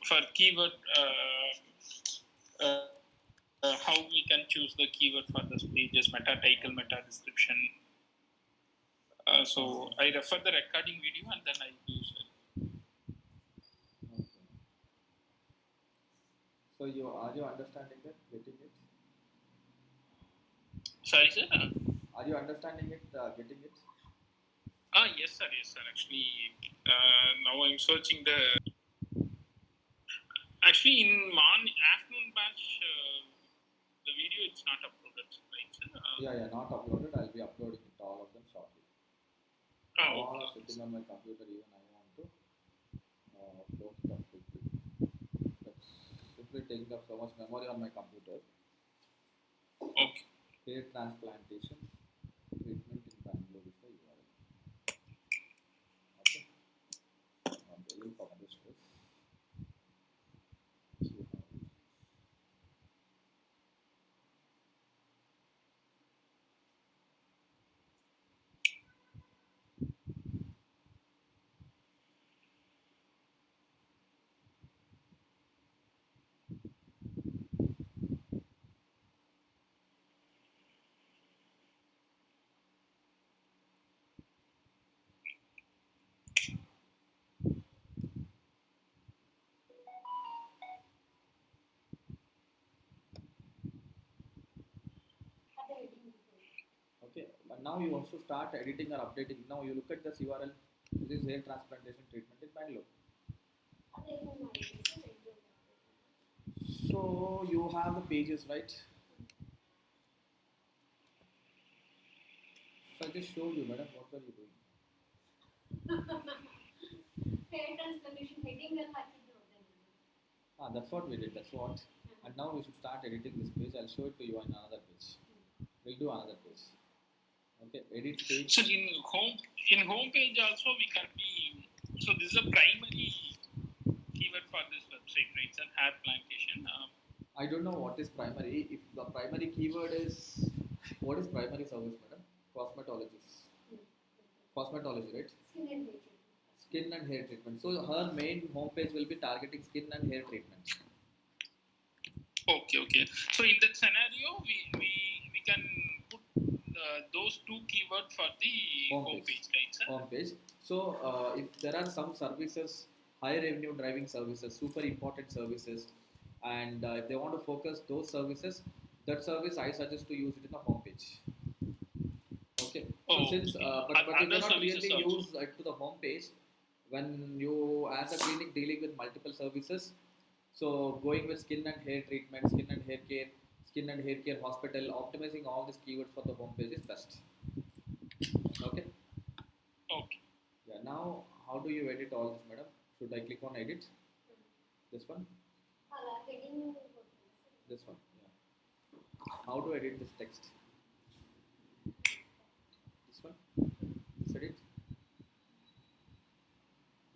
For keyword, how we can choose the keyword for this pages, meta title, meta description. So I refer the recording video and then I use it. Okay. So are you understanding it, getting it? Sorry, sir. Are you understanding it, getting it? Yes, sir. Yes, sir. Actually, now I'm searching the. Actually, in afternoon batch, the video it's not uploaded, right, sir? Yeah, not uploaded. I'll be uploading it, all of them shortly. All are sitting on my computer. Even I want to close it up quickly. That's simply taking up so much memory on my computer. Okay. Hair transplantation treatment in Bangalore is the URL. Okay. We'll publish this. Okay, but now you also start editing or updating. Now you look at this URL. This is hair transplantation treatment in Bangalore. So you have the pages, right? So I just showed you, madam. What were you doing? Hair transplantation heading and that's what we did. That's what. And now we should start editing this page. I'll show it to you on another page. We'll do another page. Okay, edit page. So in home page also we can be. So this is a primary keyword for this website, right? It's an hair plantation. I don't know what is primary. If the primary keyword is, what is primary service, madam? Cosmetologist. Cosmetology, right? Skin and hair treatment. So her main homepage will be targeting skin and hair treatment. Okay. So in that scenario, we can put those two keywords for the homepage, right, sir? Homepage. So if there are some services, high revenue driving services, super important services, and if they want to focus those services, that service I suggest to use it in the homepage. Okay. So since but you cannot really use it to the homepage when you as a clinic dealing with multiple services. So going with skin and hair treatment, skin and hair care hospital, optimizing all these keywords for the homepage is best. Okay. Okay. Yeah. Now, how do you edit all this, madam? Should I click on edit? This one. This one. Yeah. How to edit this text? This one. This edit.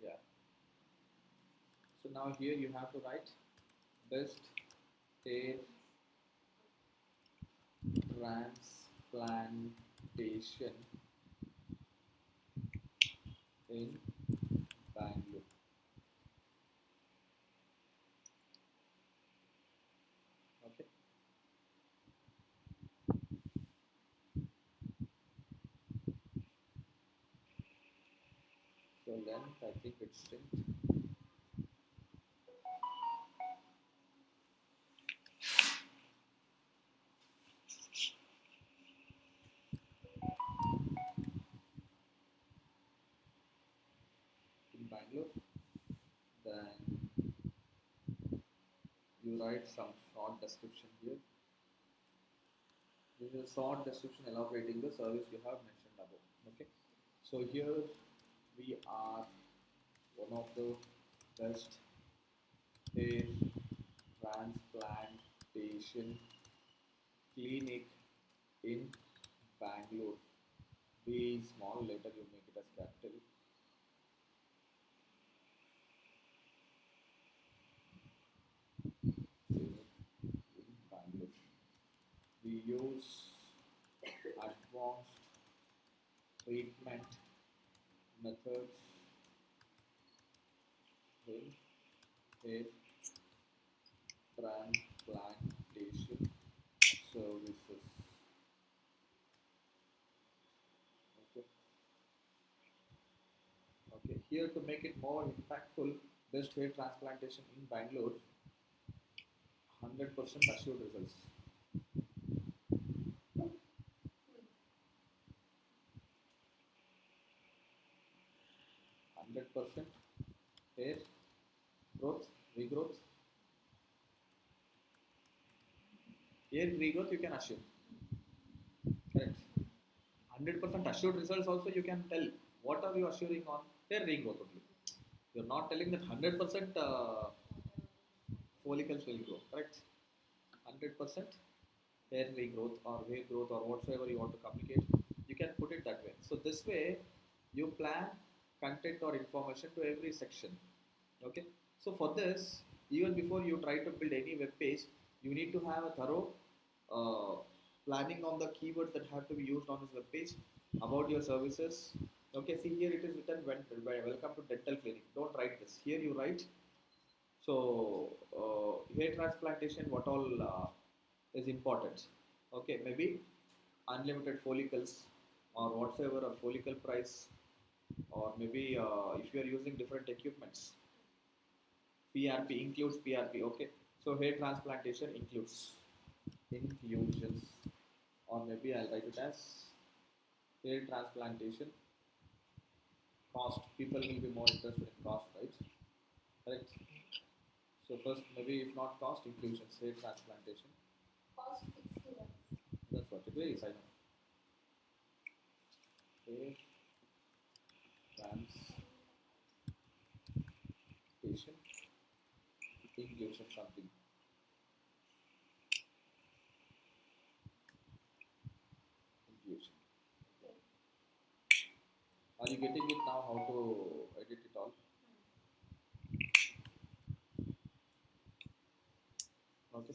Yeah. So now here you have to write best hair transplantation in Bangalore. Okay. So length, I think it's string. In Bangalore, then you write some short description here. This is a short description elaborating the service you have mentioned above. Okay, so here we are one of the best hair transplantation clinic in Bangalore. B small letter, you make it as capital. In Bangalore, we use advanced treatment methods in hair transplantation services. Okay. Okay. Here to make it more impactful, best hair transplantation in Bangalore, 100% assured results. 100% hair growth, regrowth, hair regrowth you can assure. Correct. 100% assured results also you can tell. What are you assuring on? Hair regrowth only. You're not telling that 100% follicles will grow. Correct. 100% hair regrowth or hair growth or whatsoever you want to communicate, you can put it that way. So this way, you plan content or information to every section. Okay. So for this, even before you try to build any web page, you need to have a thorough uh, planning on the keywords that have to be used on this web page about your services. Okay. See here it is written welcome to dental clinic. Don't write this. Here you write so hair transplantation, what all is important? Okay, maybe unlimited follicles or whatsoever or follicle price, or maybe if you are using different equipments, PRP includes PRP. Okay, so hair transplantation includes inclusions, or maybe I'll write it as hair transplantation cost. People will be more interested in cost, right? Correct. So first, maybe if not cost, inclusions, hair transplantation. Cost 60 lakhs. That's what it is, I know. Hair transplantation, inclusion something, inclusion. Are you getting it now? How to edit it all? Okay.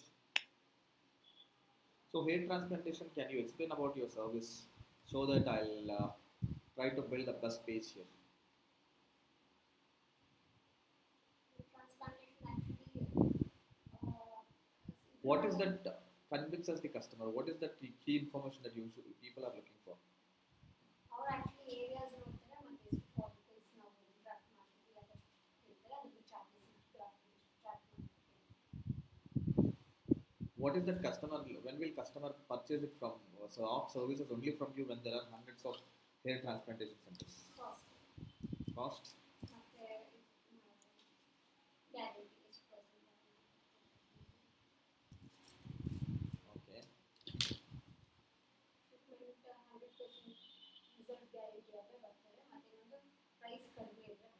So hair transplantation, can you explain about your service so that I'll try to build the best page here? Transplantation actually, what is that convinces the customer? What is that key information that people are looking for? Our actually areas ನೋಡ್ತಾರೆ ಮತ್ತೆ ಎಷ್ಟು follicles ನಾವು graft ಮಾಡ್ತೀವಿ ಅಂತ ಹೇಳ್ತಾರೆ ಅದಕ್ಕೆ charges graft what is that customer, when will customer purchase it from? So of services only from you when there are hundreds of hair transplantation centers. Cost ಮತ್ತೆ guarantee ಎಷ್ಟು percent okay treatment 100% result guarantee ಆದ್ರೆ ಬರ್ತಾರೆ ಮತ್ತೆ ಇನ್ನೊಂದು price ಕಡಿಮೆ ಇದ್ರೆ ಬರ್ತಾರೆ.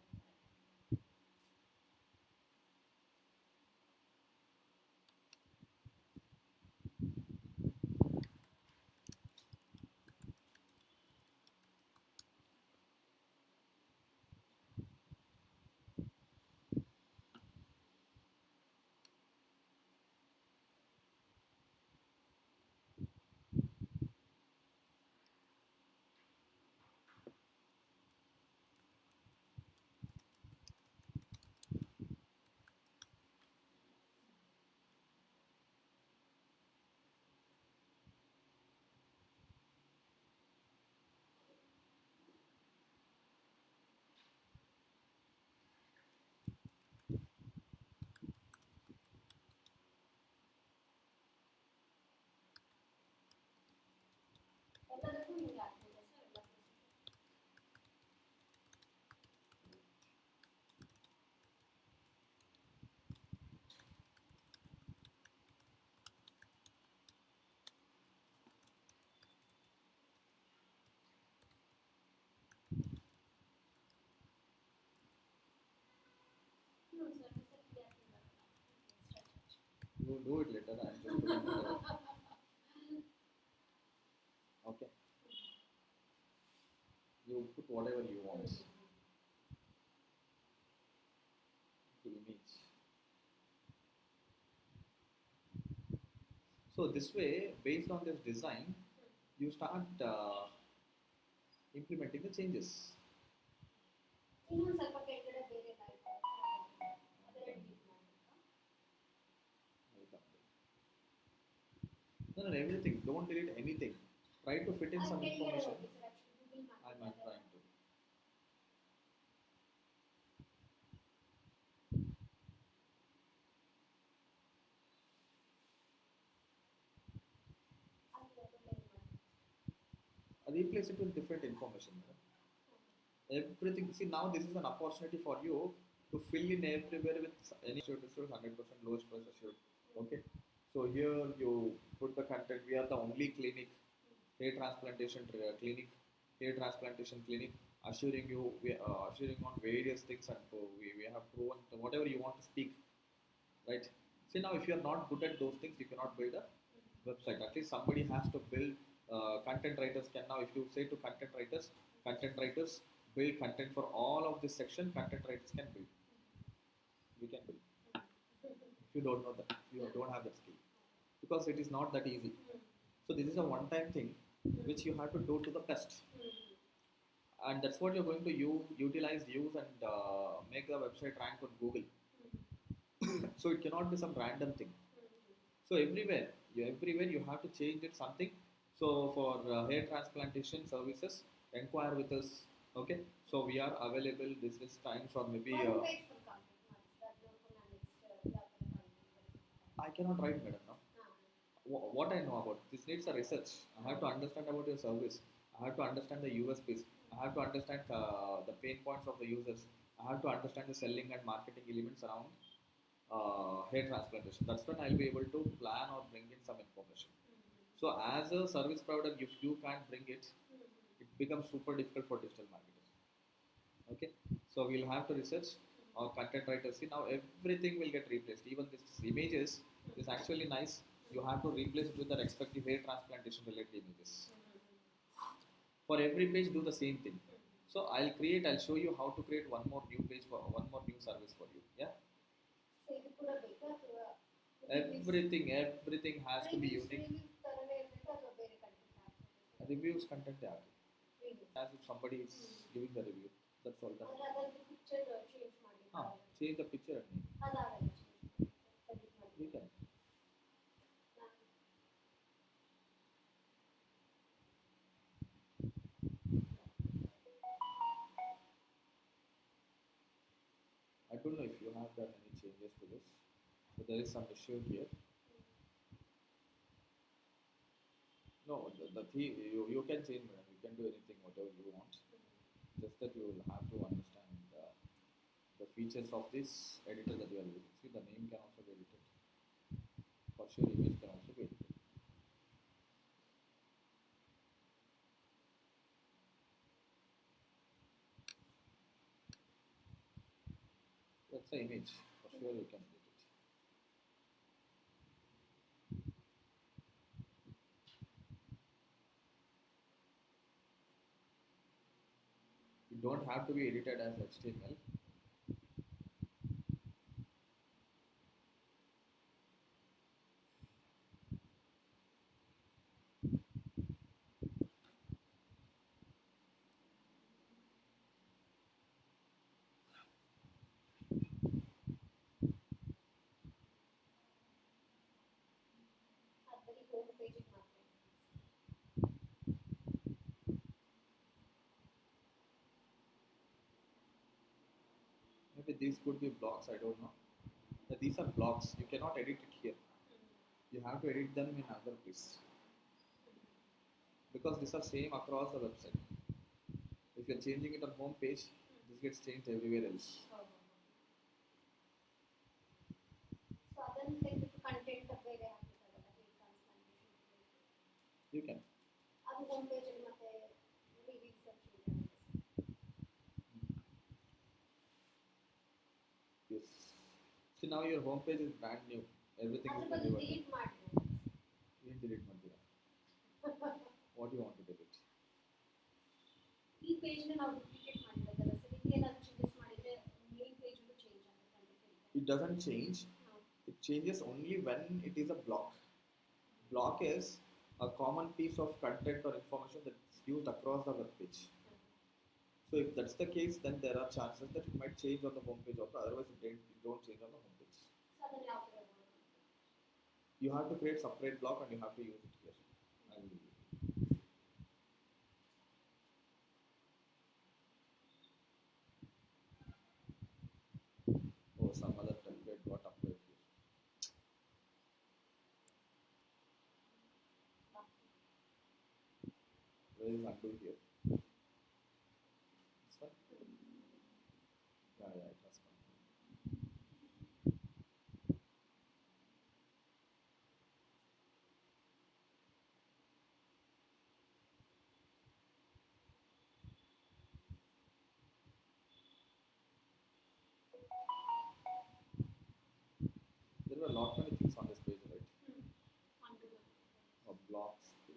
ಎಲ್ಲದಕ್ಕೂ ನಿಮಗೆ ಆಗ್ತಿದೆ ಸರ್ ಎಲ್ಲ you do it later. I'm just putting it there. Okay. You put whatever you want. The image. So this way, based on this design, you start implementing the changes. ಇನ್ನೊಂದು ಸ್ವಲ್ಪ ಕೆಳಗಡೆ ಬೇರೆ No, everything. Don't delete anything. Try to fit in some information. I'm trying to. Replace it with different information. Everything. See, now this is an opportunity for you to fill in everywhere with any assured resource, 100% lowest price assured. Okay. So here you put the content. We are the only clinic, hair transplantation clinic, hair transplantation clinic, assuring you, assuring on various things, and so we have proven whatever you want to speak, right? See, now if you are not good at those things, you cannot build a website. At least somebody has to build. Content writers can now, if you say to content writers build content for all of this section, content writers can build. We can build. If you don't know that, if you don't have that skill, because it is not that easy. So this is a one-time thing which you have to do to the best, and that's what you're going to use and make the website rank on Google. So it cannot be some random thing. So everywhere you have to change it something. So for hair transplantation services, inquire with us. Okay. So we are available this times, or maybe I cannot write, madam. Now what I know about this needs a research. I have to understand about your service. I have to understand the USPs. I have to understand the pain points of the users. I have to understand the selling and marketing elements around hair transplantation. That's when I'll be able to plan or bring in some information. So as a service provider, if you can't bring it, it becomes super difficult for digital marketers. Okay, so we'll have to research or content writers. See, now everything will get replaced. Even this images is actually nice. You have to replace it with the respective hair transplantation related images. For every page, do the same thing. So I'll show you how to create one more new page for one more new service for you. Yeah. Everything has to be unique. Reviews content they are. As if somebody is giving the review. That's all. Change the picture and name. We can. I don't know if you have done any changes to this. So there is some issue here. No, you can change, madam. You can do anything, whatever you want. Just that you will have to understand the features of this editor that you are using. See, the name can also be edited. For sure, image can also be edited. That's the image. For sure, you can edit it. You don't have to be edited as HTML. Maybe these could be blocks. I don't know. But these are blocks. You cannot edit it here. You have to edit them in other place, because these are same across the website. If you're changing it on home page, this gets changed everywhere else. You can. Yes. See, now your home page is brand new. Everything is delivered. You delete Mandira. What do you want to delete? It doesn't change. It changes only when it is a block. Block is a common piece of content or information that's used across the web page. So if that's the case, then there are chances that it might change on the home page also. Otherwise, it don't change on the home page. You have to create separate block and you have to use it here. And oh, some other template got applied here. Where is undo here? This one? Yeah, yeah, it has come. There were a lot many things on this page, right? A blocks page.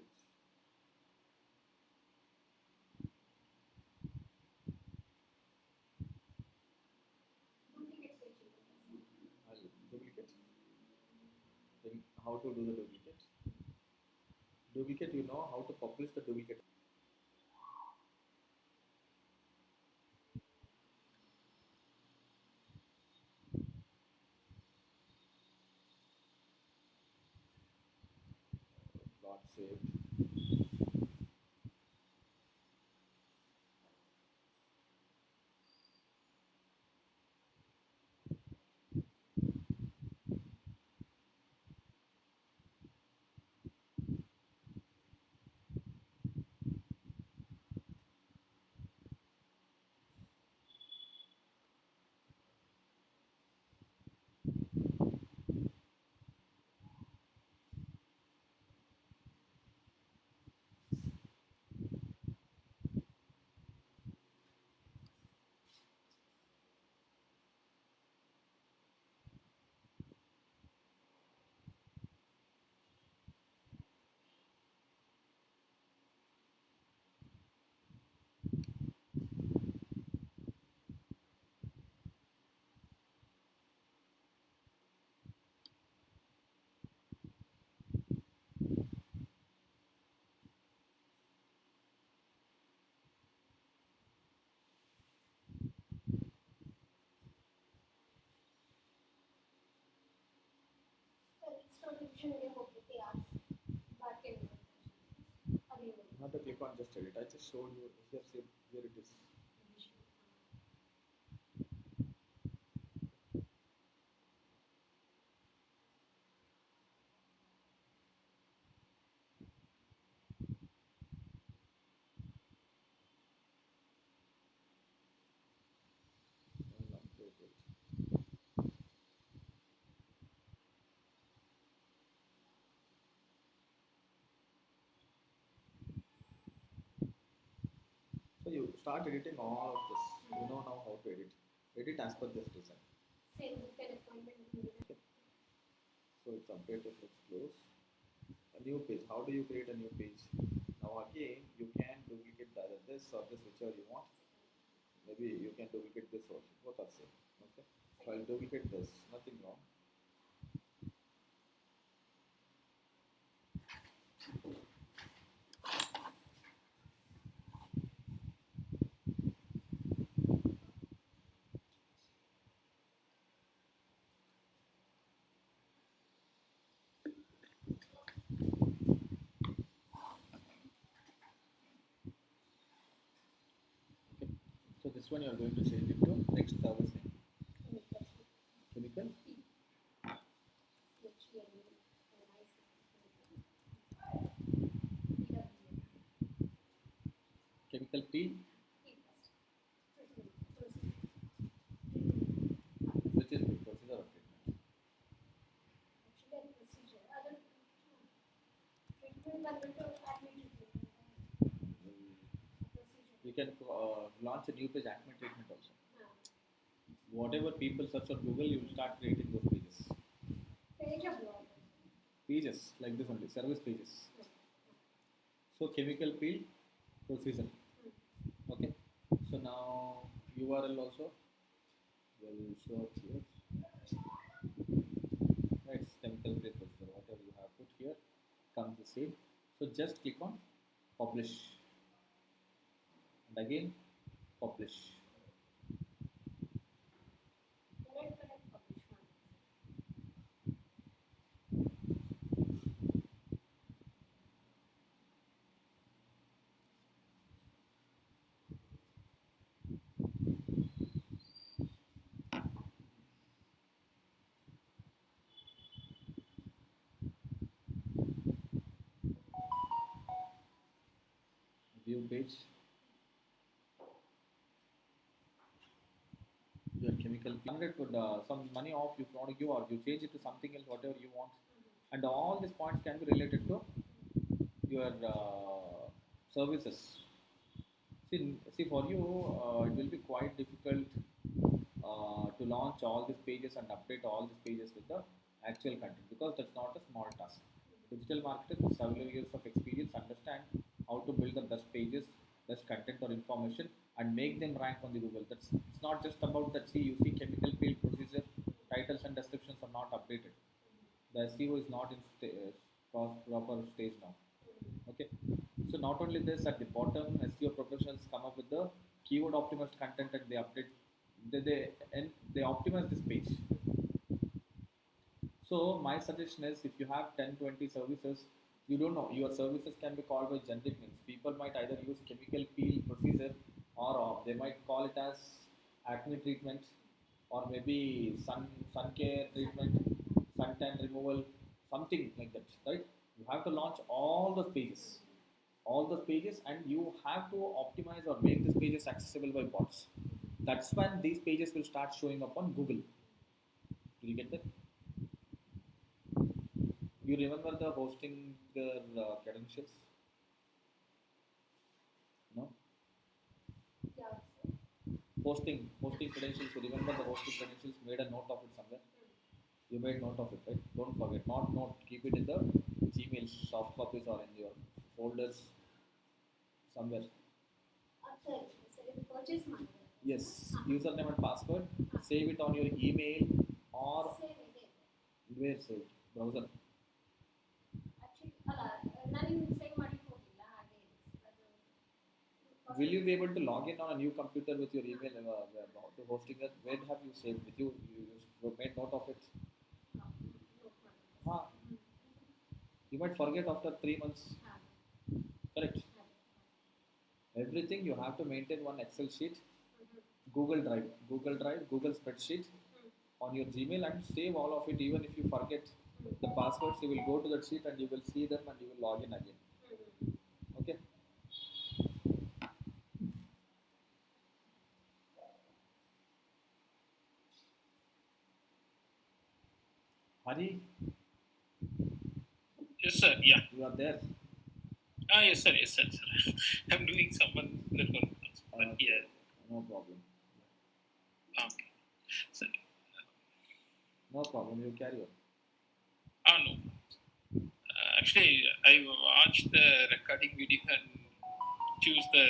I'll duplicate. Then how to do the duplicate? Duplicate, you know how to publish the duplicate. Plot saved. You have to click on just edit. I just showed you here, see, here it is. I'll update it. So you start editing all of this. You know now how to edit. Edit as per this design. Okay. So it's updated. Let's close. A new page. How do you create a new page? Now again, you can duplicate either this or this, whichever you want. Maybe you can duplicate this also. Both are same. Okay. So I'll duplicate this. Nothing wrong. Okay. So this one you are going to change it to next service name. Chemical. Chemical P, which is the procedure of treatment. You can launch a new page, acme treatment also. Whatever people search on Google, you will start creating those pages. Pages like this only, service pages. So chemical peel procedure. Okay. So now URL also will show up here. Right, chemical peel procedure. Whatever you have put here comes the same. So just click on publish and again publish. View page, your chemical 100 could some money off if you want to give, or you change it to something else, whatever you want. And all these points can be related to your services. See, for you, it will be quite difficult to launch all these pages and update all these pages with the actual content, because that's not a small task. Digital marketers with several years of experience understand how to build the best pages, best content or information, and make them rank on the Google. That's it's not just about that. See, you see chemical peel procedure, titles and descriptions are not updated. The SEO is not in proper stage now. Okay, so not only this, at the bottom, SEO professionals come up with the keyword optimized content and they update, they optimize this page. So my suggestion is, if you have 10, 20 services, you don't know, your services can be called by generic names. People might either use chemical peel procedure, or they might call it as acne treatment, or maybe sun care treatment, suntan removal, something like that, right? You have to launch all those pages, and you have to optimize or make these pages accessible by bots. That's when these pages will start showing up on Google. Do you get that? You remember the hosting credentials? No? Hosting credentials. You remember the hosting credentials? Made a note of it somewhere. You made note of it, right? Don't forget. Not note. Keep it in the Gmail soft copies or in your folders somewhere. Yes. Username and password. Save it on your email or where saved? Browser. Will you be able to log in on a new computer with your email to hosting it? Where have you saved with you? You made note of it. Ah, you might forget after 3 months. Correct. Everything you have to maintain one Excel sheet, Google spreadsheet on your Gmail, and save all of it. Even if you forget the passwords, you will go to that sheet and you will see them and you will log in again. Okay. Hari, Yes, sir. Yeah. you are there. Yes, sir. Yes, sir. Sir. I'm doing someone that one. But Okay. yeah. No problem. Okay. So, No problem. You carry on. no. Actually, I watched the recording video and choose the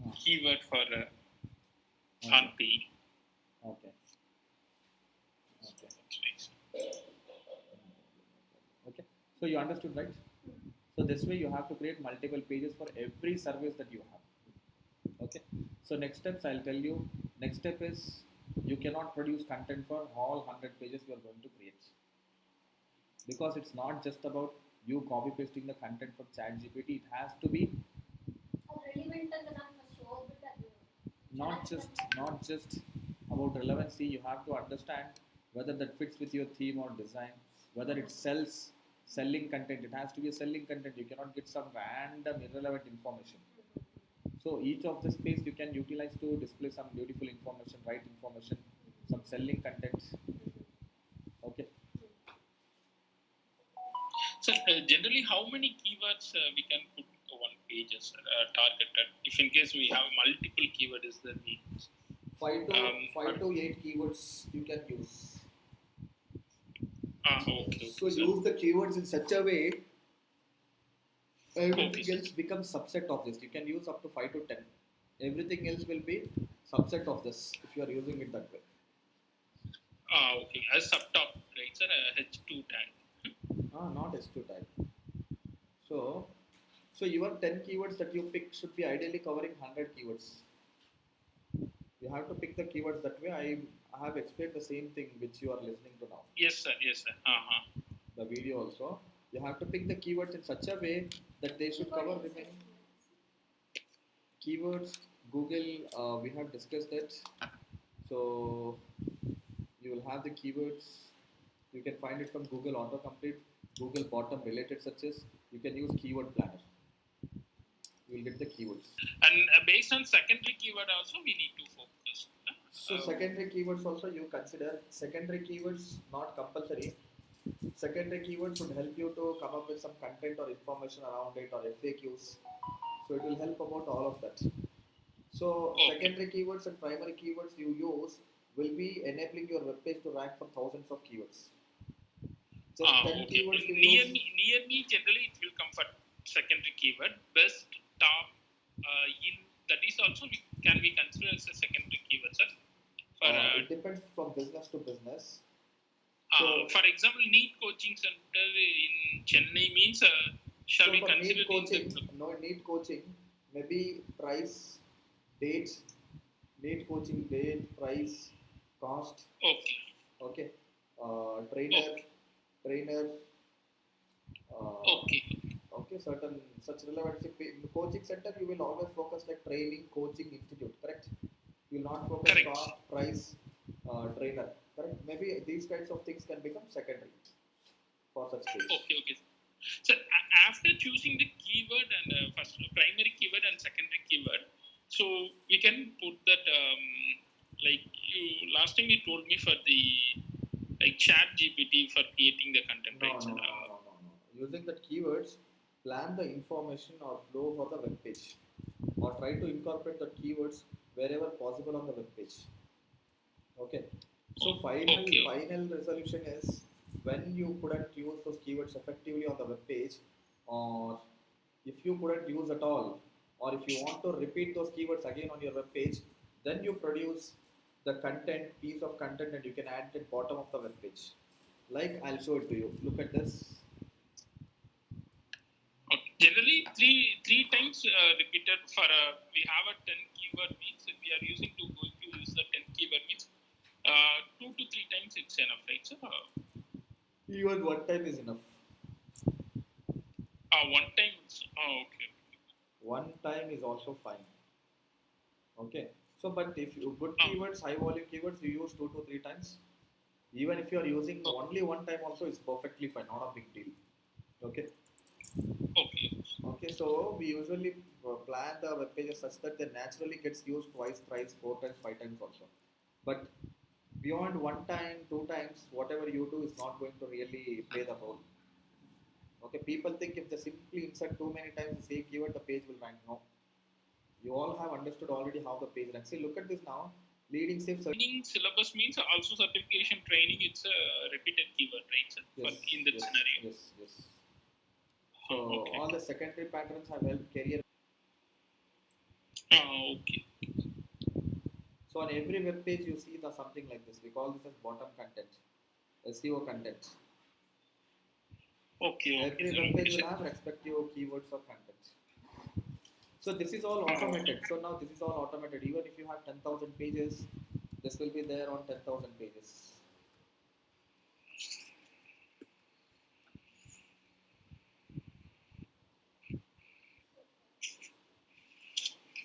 Ah, keyword for okay. on page. Okay. So Okay. that's right. Okay. So you understood, right? So this way you have to create multiple pages for every service that you have. Okay. So next steps I'll tell you. Next step is, you cannot produce content for all 100 pages you are going to create, because it's not just about you copy pasting the content from ChatGPT. It has to be not just about relevancy. You have to understand whether that fits with your theme or design, whether it selling content. It has to be a selling content. You cannot get some random irrelevant information. So each of the space you can utilize to display some beautiful information, right information, some selling content. Okay. So generally, how many keywords we can put one page as targeted? If in case we have multiple keywords, then we Five to eight keywords you can use. okay, So sir. use the keywords in such a way, Okay, everything sir. else becomes subset of this. You can use up to 5 to 10. Everything else will be subset of this if you are using it that way. Okay. As subtop, right, sir? H2 tag. Not S2 type. So, so your 10 keywords that you pick should be ideally covering 100 keywords. You have to pick the keywords that way. I have explained the same thing which you are listening to now. Yes, sir. Yes, sir. The video also. You have to pick the keywords in such a way that they should cover remaining keywords. Google, we have discussed that. So you will have the keywords. You can find it from Google autocomplete, Google bottom related searches. You can use keyword planner. you will get the keywords. And based on secondary keyword also, we need to focus. So secondary keywords also you consider. Secondary keywords not compulsory. Secondary keywords would help you to come up with some content or information around it or FAQs. So it will help about all of that. So Okay. secondary keywords and primary keywords you use will be enabling your web page to rank for thousands of keywords. Just 10 Okay. keywords you Near use. me, near me, generally it will come for secondary keyword. Best, top, in, that is also can be considered as a secondary keyword, sir. For It depends from business to business. So, for example, NEET coaching center in Chennai means, shall so we for consider need in the coaching, no need coaching, maybe price, date, need coaching date, price, cost, okay, okay, trainer, okay, trainer, uh, okay, okay, certain such relevancy. In coaching center, you will always focus like training, coaching institute, correct? You will not focus correct. cost, price, trainer, correct? Maybe these kinds of things can become secondary for such page. Okay, okay. So after choosing the keyword and first primary keyword and secondary keyword, so we can put that like you last time you told me for the like chat GPT for creating the content, No, right? no, Sir? no, no, no, no. Using that keywords, plan the information or flow for the web page, or try to incorporate the keywords wherever possible on the web page. Okay. So Okay, final resolution is when you couldn't use those keywords effectively on the web page, or if you couldn't use at all, or if you want to repeat those keywords again on your web page, then you produce the content piece of content and you can add it at bottom of the web page. Like I'll show it to you. Look at this. okay. Generally, three times repeated for we have a 10 keyword means if we are using to going to use the 10 keyword means 2 to 3 times it's enough, right? So Even one time is enough. one time. Okay. One time is also fine. Okay. So, but if you good Uh, keywords, high volume keywords, you use 2 to 3 times. Even if you are using okay. only one time, also it's perfectly fine. Not a big deal. Okay. Okay. Okay. So we usually plan the web pages such that they naturally gets used twice, thrice, 4 times, 5 times also. But beyond one time, 2 times, whatever you do is not going to really play the role. Okay. People think if they simply insert too many times the same keyword, the page will rank. No. You all have understood already how the page ranks. See, look at this now. Leading safe. Training syllabus means also certification training. It's a repeated keyword, right? Sir? For Yes, in that yes, scenario. yes, yes. So Okay. all the secondary patterns have helped career. Okay. So on every web page you see the something like this. We call this as bottom content, SEO content. Okay. Okay, Every sir. web Okay, page sir. will have respective keywords or content. So this is all Okay. automated. So now this is all automated. Even if you have 10,000 pages, this will be there on 10,000 pages.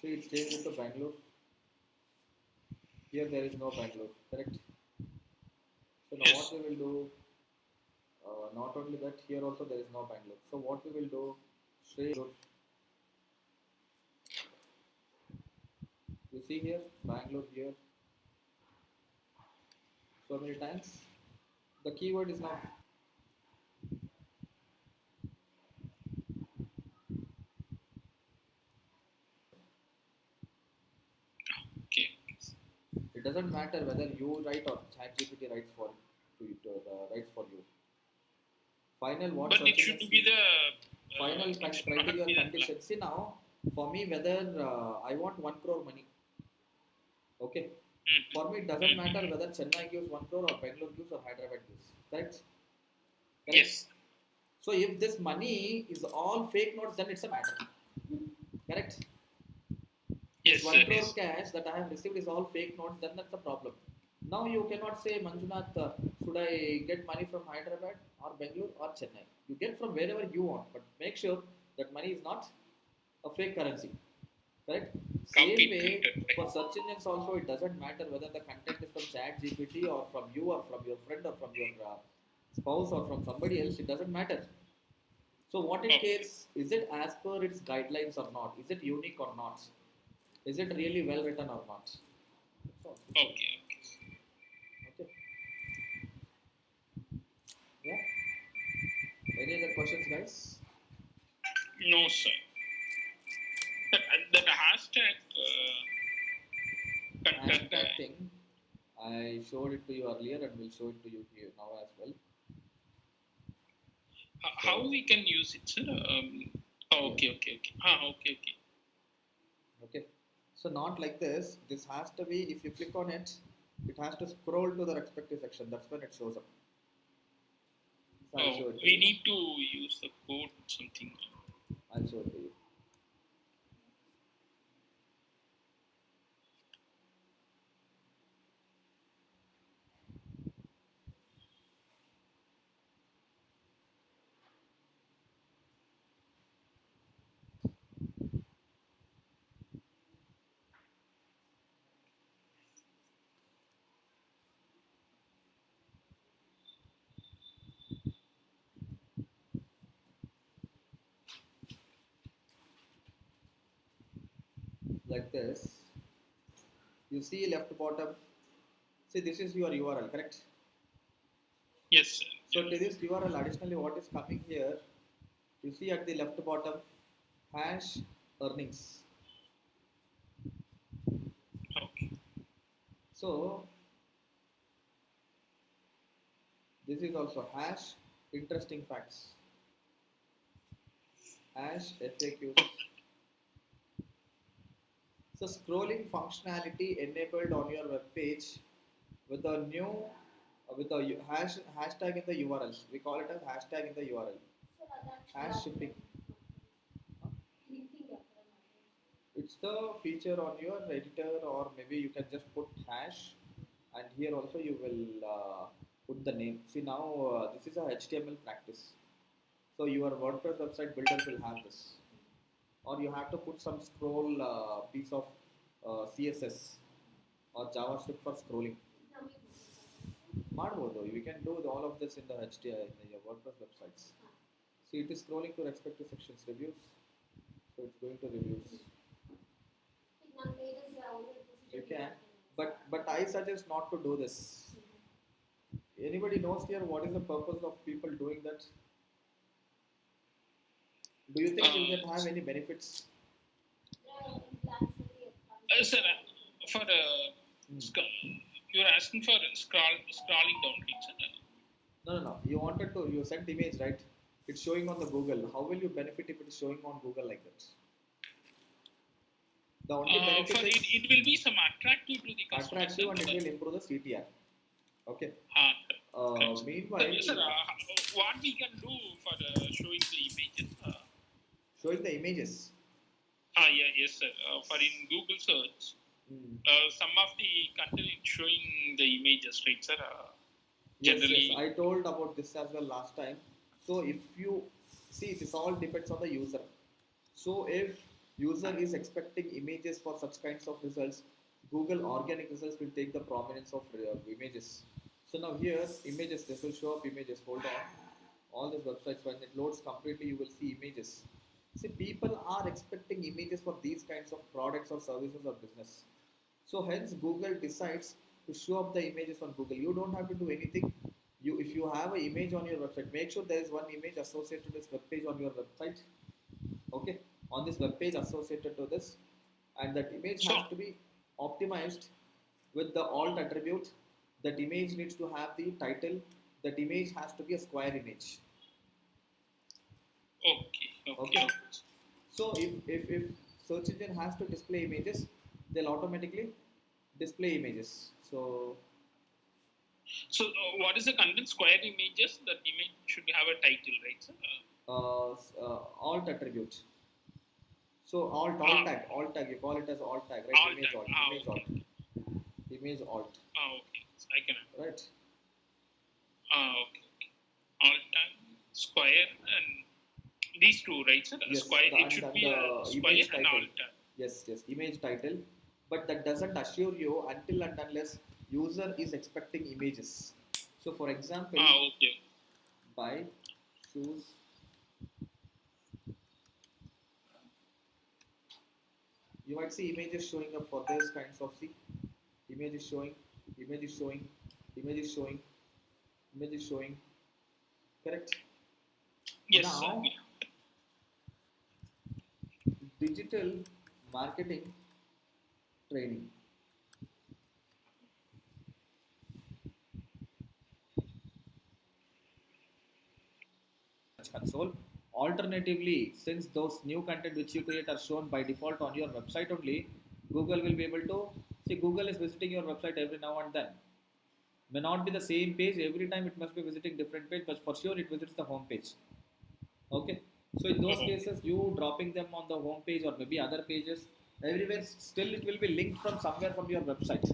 See, it's changed into Bangalore. Here there is no Bangalore, correct? So now what Yes. we will do, not only that, here also there is no Bangalore. So what we will do, straight you see here, Bangalore here, so many times. The keyword is now Okay. it doesn't matter whether you write or ChatGPT writes for writes for you. Final what But it search should engines be the. final It should not criteria be the plan. condition. See now, for me whether I want 1 crore money. Okay. For me, it doesn't matter Mm-hmm. whether Chennai gives 1 crore or Bangalore gives or Hyderabad gives. Correct? Correct. Yes. So if this money is all fake notes, then it's a matter. Correct? This Yes, sir. 1 crore Yes. cash that I have received is all fake notes, then that's a problem. Now you cannot say, Manjunath, should I get money from Hyderabad or Bangalore or Chennai? You get from wherever you want, but make sure that money is not a fake currency. Correct? Same Complete way, content. Right. for search engines also, it doesn't matter whether the content is from Chat GPT or from you or from your friend or from your spouse or from somebody else, it doesn't matter. So what it Okay. cares, is it as per its guidelines or not? Is it unique or not? Is it really well written or not? That's all. Simple. Okay. Okay. Yeah. Any other questions, guys? No, sir. That hashtag content. Hashtag thing. I showed it to you earlier and will show it to you here now as well. How So we can use it, sir? yeah. Okay. Okay. Okay. So not like this. This has to be, if you click on it, it has to scroll to the respective section. That's when it shows up. So I'll Oh, show it to we you. need to use the code something. I'll show it to you. Like this. You see left bottom. See, this is your URL, correct? Yes, sir. So to this URL, additionally, what is coming here? You see at the left bottom, hash earnings. Okay. So this is also hash interesting facts, hash FAQs. So scrolling functionality enabled on your web page with a new with a hashtag in the URLs. We call it as hashtag in the URL. Hash shipping. It's the feature on your editor, or maybe you can just put hash, and here also you will put the name. See now this is a HTML practice. So your WordPress website builders will have this, or you have to put some scroll piece of CSS or JavaScript for scrolling. ಮಾಡ್ಬೋದು. We can do all of this in the HTML in the WordPress websites. See, it is scrolling to respective sections reviews. So it's going to reviews. You can, but I suggest not to do this. Anybody knows here what is the purpose of people doing that? Do you think you can have any benefits? Sir, for you're asking for scrolling down, right, sir? No. You wanted to. You sent image, right? It's showing on the Google. How will you benefit if it is showing on Google like that? The only For benefit it, is it will be some attractive to the customers, sir. attractive and it will improve the CTR. Okay. Correct. Meanwhile, Sir, what we can do for showing the images? showing the images. Yes, sir. For in Google search, Mm. some of the content is showing the images, right, sir? Yes. Generally, I told about this as well last time. So if you see, this all depends on the user. So if user is expecting images for such kinds of results, Google organic results will take the prominence of images. So now here, images, this will show up images. Hold on. All these websites, when it loads completely, you will see images. See, people are expecting images for these kinds of products or services or business. So hence Google decides to show up the images on Google. You don't have to do anything. If you have an image on your website, make sure there is one image associated to this web page on your website. Okay, on this web page associated to this, and that image so has to be optimized with the alt attribute. That image needs to have the title. That image has to be a square image. okay. Okay. So if search engine has to display images, they'll automatically display images. So So, what is the content? Square images. That image should have a title, right, sir? alt attribute. So Ah, alt tag. You call it as alt tag, right? all time. Okay. Image alt, Okay. So I can. right? Okay. All time square and these two, right, sir? Yes, Square. the It and should then be a the square image and title. all time. Yes, image title. But that doesn't assure you until and unless user is expecting images. So, for example, Okay. buy shoes You might see images showing up for those kinds of see images showing, images showing, images showing, images showing. Correct. Yes, sir. Now, digital marketing training. Console. Alternatively, since those new content which you create are shown by default on your website only, Google will be able to see Google is visiting your website every now and then. May not be the same page every time, it must be visiting different page, but for sure it visits the home page. Okay. So in those Oh, cases, you dropping them on the home page or maybe other pages, everywhere still it will be linked from somewhere from your website.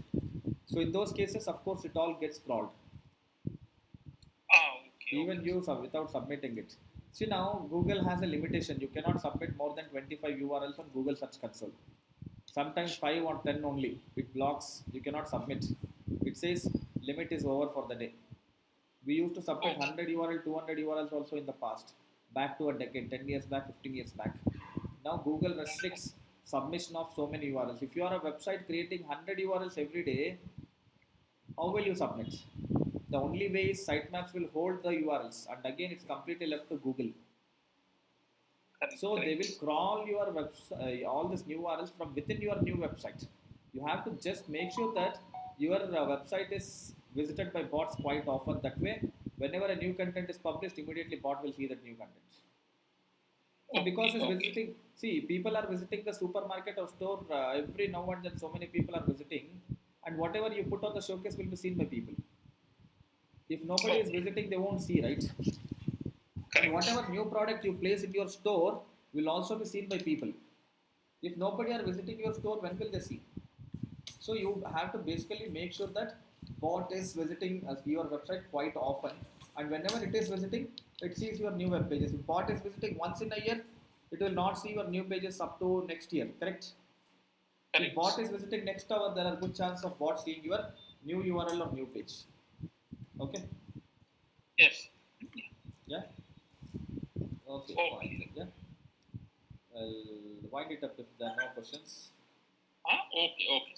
So in those cases, of course, it all gets crawled. okay, Even okay. you without submitting it. See now, Google has a limitation. You cannot submit more than 25 URLs on Google Search Console. Sometimes 5 or 10 only. It blocks. You cannot submit. It says limit is over for the day. We used to submit Okay, 100 URL, 200 URLs also in the past. Back to a decade, 10 years back, 15 years back. Now Google restricts submission of so many URLs. If you are a website creating 100 URLs every day, how will you submit? The only way is sitemaps will hold the URLs, and again it's completely left to Google. correct, So they will correct. crawl your website, all these new URLs from within your new website. You have to just make sure that your website is visited by bots quite often. That way, whenever a new content is published, immediately bot will see that new content. So because Okay, it's okay. visiting, see, people are visiting the supermarket or store every now and then. So many people are visiting, and whatever you put on the showcase will be seen by people. If nobody is Okay, visiting, they won't see, right? And correct. whatever new product you place in your store will also be seen by people. If nobody are visiting your store, when will they see? So you have to basically make sure that bot is visiting your website quite often, and whenever it is visiting, it sees your new web pages. If bot is visiting once in a year, it will not see your new pages up to next year. Correct? If bot Correct. is visiting next hour, there are good chance of bot seeing your new URL or new page. Okay? Yes. Yeah. Okay. Fine. Okay. Yeah. I'll wind it up if there are no questions. Okay, okay.